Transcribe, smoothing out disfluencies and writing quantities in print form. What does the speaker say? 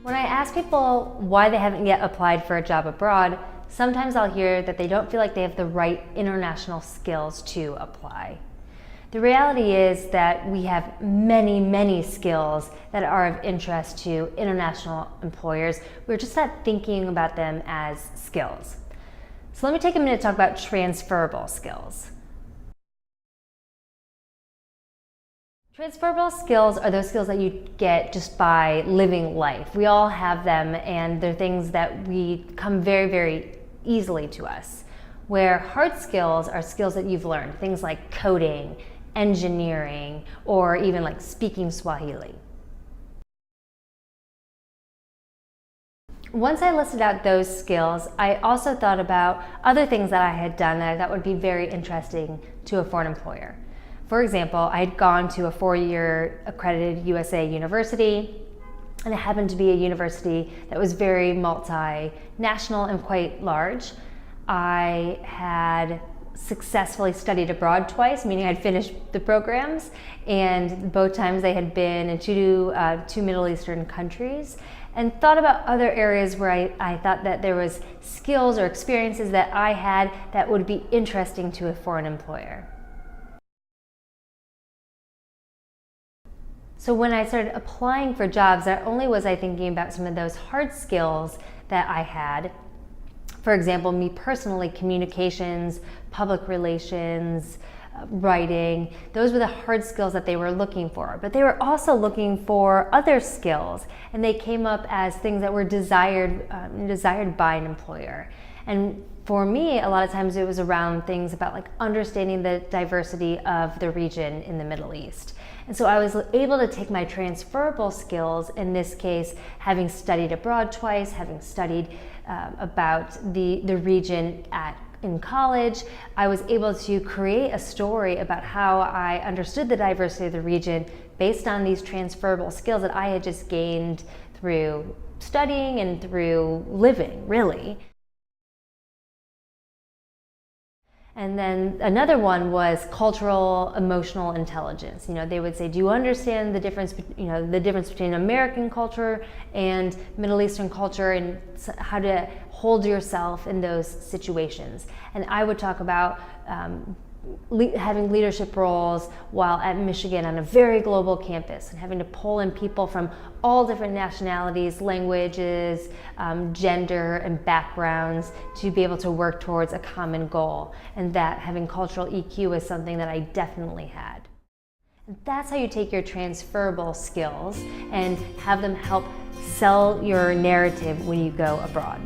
When I ask people why they haven't yet applied for a job abroad, sometimes I'll hear that they don't feel like they have the right international skills to apply. The reality is that we have many, many skills that are of interest to international employers. We're just not thinking about them as skills. So let me take a minute to talk about transferable skills. Transferable skills are those skills that you get just by living life. We all have them, and they're things that come very, very easily to us. Where hard skills are skills that you've learned, things like coding, engineering, or even like speaking Swahili. Once I listed out those skills, I also thought about other things that I had done that I thought would be very interesting to a foreign employer. For example, I had gone to a 4-year accredited USA university, and it happened to be a university that was very multinational and quite large. I had successfully studied abroad twice, meaning I'd finished the programs, and both times they had been in two Middle Eastern countries, and thought about other areas where I thought that there was skills or experiences that I had that would be interesting to a foreign employer. So when I started applying for jobs, not only was I thinking about some of those hard skills that I had, for example, me personally, communications, public relations, writing, those were the hard skills that they were looking for. But they were also looking for other skills, and they came up as things that were desired by an employer. And for me, a lot of times it was around things about like understanding the diversity of the region in the Middle East. And so I was able to take my transferable skills, in this case, having studied abroad twice, having studied about the region in college, I was able to create a story about how I understood the diversity of the region based on these transferable skills that I had just gained through studying and through living, really. And then another one was cultural emotional intelligence. They would say, do you understand the difference between American culture and Middle Eastern culture, and how to hold yourself in those situations? And I would talk about having leadership roles while at Michigan on a very global campus, and having to pull in people from all different nationalities, languages, gender, and backgrounds to be able to work towards a common goal. And that having cultural EQ is something that I definitely had. And that's how you take your transferable skills and have them help sell your narrative when you go abroad.